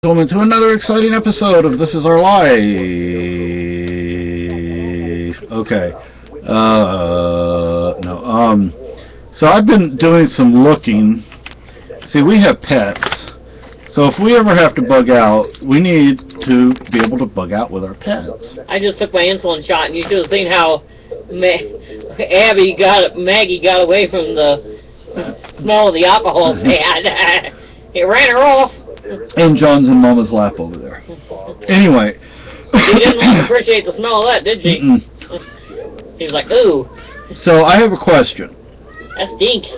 Welcome to another exciting episode of This Is Our Life. Okay. No. So I've been doing some looking. See, we have pets. So if we ever have to bug out, we need to be able to bug out with our pets. I just took my insulin shot, and you should have seen how Maggie got away from the smell of the alcohol pad. It ran her off. And John's in Mama's lap over there. Anyway. She didn't appreciate the smell of that, did she? She was like, ooh. So I have a question. That stinks.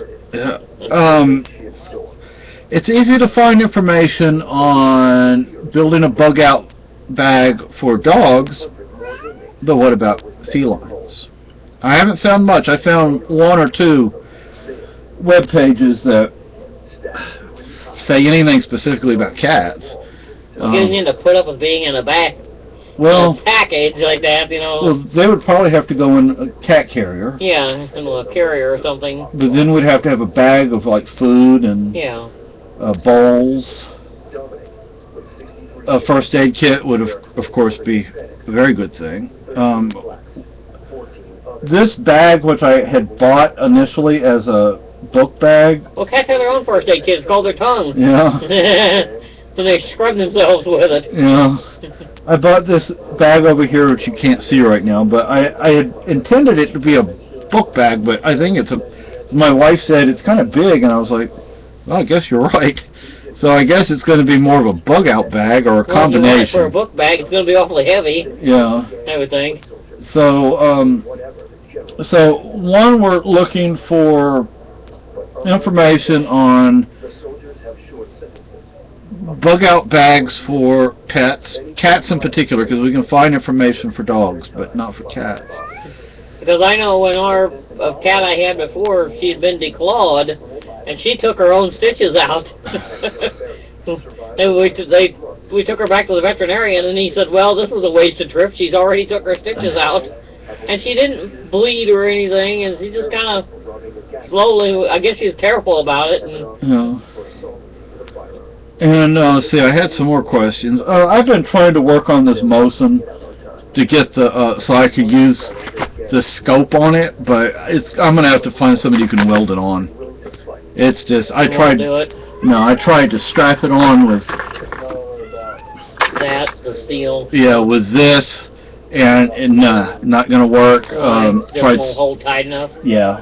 It's easy to find information on building a bug out bag for dogs, but what about felines? I haven't found much. I found one or two web pages that say anything specifically about cats. You need to put up with being in a package like that, you know. Well, they would probably have to go in a cat carrier. Yeah, in a carrier or something. But then we'd have to have a bag of like food and bowls. A first aid kit would of course be a very good thing. This bag, which I had bought initially as a book bag. Well, cats have their own first aid kit. It's called their tongue. Yeah. And they scrub themselves with it. Yeah. I bought this bag over here, which you can't see right now, but I had intended it to be a book bag, but I think my wife said it's kind of big, and I was like, well, I guess you're right. So I guess it's going to be more of a bug out bag or a combination. For a book bag, it's going to be awfully heavy. Yeah. I would think. So, one, we're looking for information on bug out bags for pets, cats in particular, because we can find information for dogs, but not for cats. Because I know when a cat I had before, she had been declawed, and she took her own stitches out. And we took her back to the veterinarian, and he said, well, this was a wasted trip. She's already took her stitches out. And she didn't bleed or anything, and she just kind of slowly, I guess she was careful about it. And let's see, I had some more questions. I've been trying to work on this Mosin to get so I could use the scope on it, but I'm going to have to find somebody who can weld it on. It's just, I tried to strap it on with the steel. Yeah, with this. And not going to work. It won't hold tight enough? Yeah.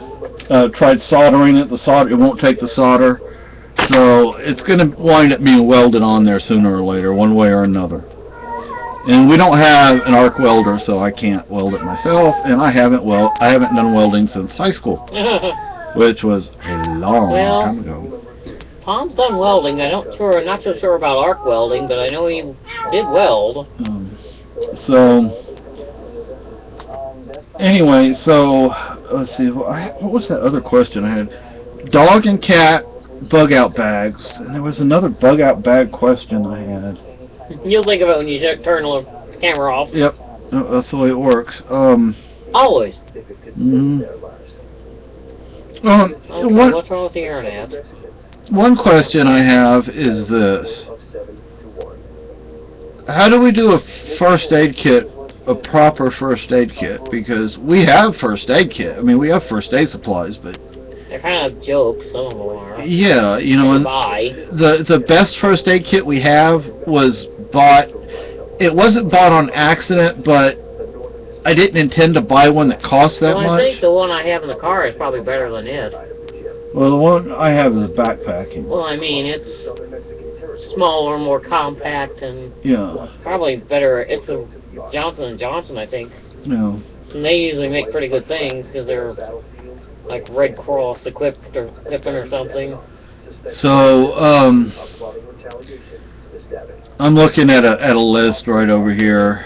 Tried soldering it. It won't take the solder. So it's going to wind up being welded on there sooner or later, one way or another. And we don't have an arc welder, so I can't weld it myself. And I haven't done welding since high school, which was a long time ago. Tom's done welding. I'm not so sure about arc welding, but I know he did weld. Anyway, so let's see. What was that other question I had? Dog and cat bug out bags, and there was another bug out bag question I had. You'll think of it when you turn the camera off. Yep, that's the way it works. Always. What's wrong with the internet? One question I have is this: how do we do a first aid kit? A proper first aid kit, because we have first aid kit. I mean, we have first aid supplies, but they're kind of jokes. Some of them are. Yeah, you know, and the best first aid kit we have was bought. It wasn't bought on accident, but I didn't intend to buy one that cost that much. I think the one I have in the car is probably better than it. Well, the one I have is backpacking. Well, I mean, it's smaller, more compact, and probably better. It's a Johnson & Johnson, I think. Yeah. And they usually make pretty good things because they're like Red Cross equipped or something. So, I'm looking at a list right over here.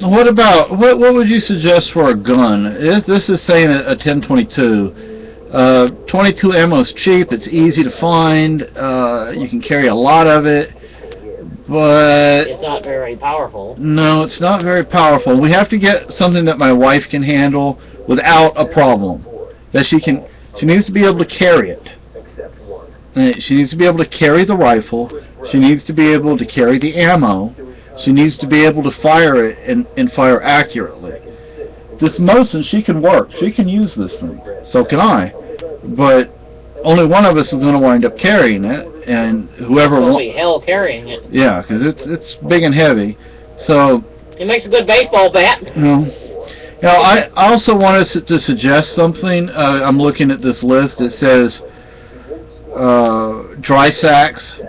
What would you suggest for a gun? This is saying a 1022. 22 ammo is cheap. It's easy to find. You can carry a lot of it. But it's not very powerful. No, it's not very powerful. We have to get something that my wife can handle without a problem. That she needs to be able to carry it. She needs to be able to carry the rifle. She needs to be able to carry the ammo. She needs to be able to fire it and fire accurately. This Mosin, she can work. She can use this thing. So can I. But only one of us is going to wind up carrying it, and whoever won't be hell carrying it. Yeah, because it's big and heavy. So it makes a good baseball bat. Now, I also wanted to suggest something. I'm looking at this list. It says dry sacks.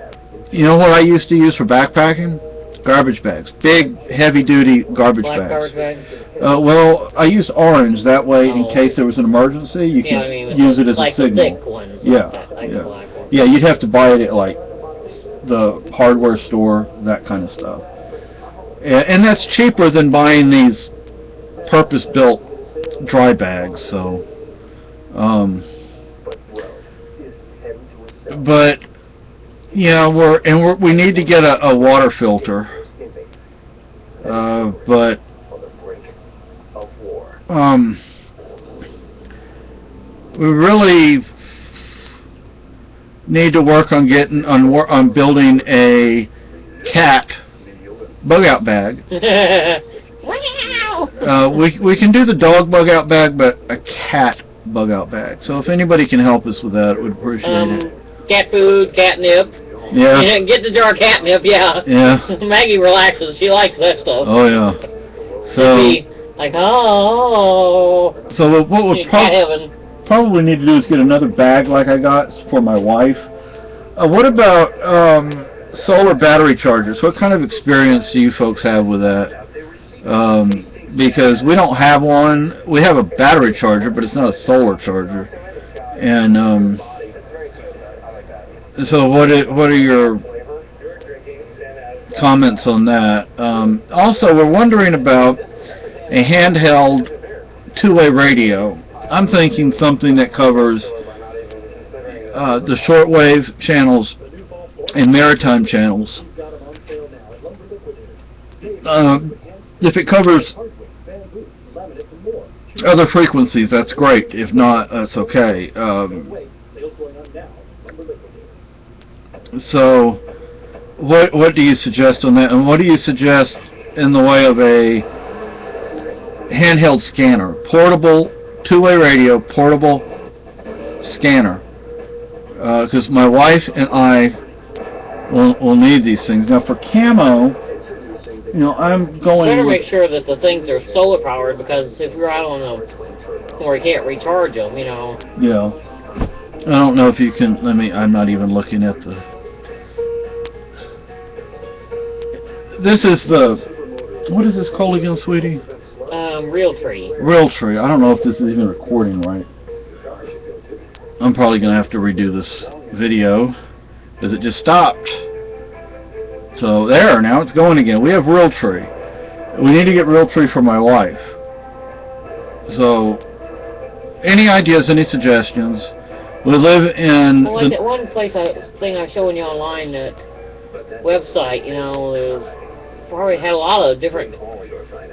You know what I used to use for backpacking? Garbage bags. Big, heavy-duty garbage Black bags. garbage bag? Well, I used orange. That way, in case there was an emergency, you can use it as a signal. Like the thick ones. Yeah, you'd have to buy it at, like, the hardware store, that kind of stuff. And that's cheaper than buying these purpose-built dry bags, so but yeah, we need to get a water filter, but we really need to work on building a cat bug out bag. We can do the dog bug out bag, but a cat bug out bag. So if anybody can help us with that, we'd appreciate it. Cat food, catnip. Yeah. Get the jar of catnip. Yeah. Yeah. Maggie relaxes. She likes that stuff. Oh yeah. So. She'd be like, oh. So what we probably need to do is get another bag like I got for my wife. What about solar battery chargers? What kind of experience do you folks have with that? Because we don't have one. We have a battery charger, but it's not a solar charger. And so what are your comments on that? Also, we're wondering about a handheld two-way radio. I'm thinking something that covers the shortwave channels and maritime channels. If it covers other frequencies, that's great. If not, that's okay. So, what do you suggest on that? And what do you suggest in the way of a handheld scanner? Portable, two-way radio, portable scanner. Because my wife and I will need these things. Now, for camo, I'm going. Better make sure that the things are solar powered, because if you're out on where you can't recharge them, Yeah. I don't know if you can. I'm not even looking at the. This is the. What is this called again, sweetie? Realtree. Realtree. I don't know if this is even recording right. I'm probably going to have to redo this video because it just stopped. So there, now it's going again. We have Realtree. We need to get Realtree for my wife. So, any ideas, any suggestions? We live in... Well, like that one thing I was showing you online, that website, they've probably had a lot of different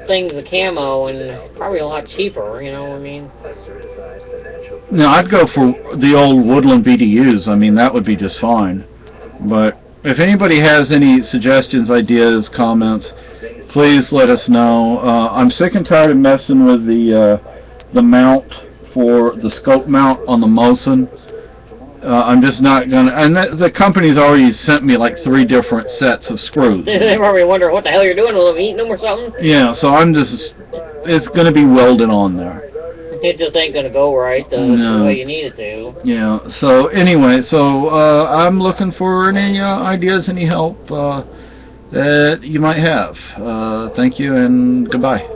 things of camo, and probably a lot cheaper, what I mean? Now, I'd go for the old Woodland BDUs. That would be just fine. But if anybody has any suggestions, ideas, comments, please let us know. I'm sick and tired of messing with the mount for the scope mount on the Mosin. I'm just not gonna. And the company's already sent me like 3 different sets of screws. They probably wonder what the hell you're doing with them, eating them or something. Yeah, so it's gonna be welded on there. It just ain't gonna go right the way you need it to. Yeah. So anyway, I'm looking for any ideas, any help that you might have. Thank you and goodbye.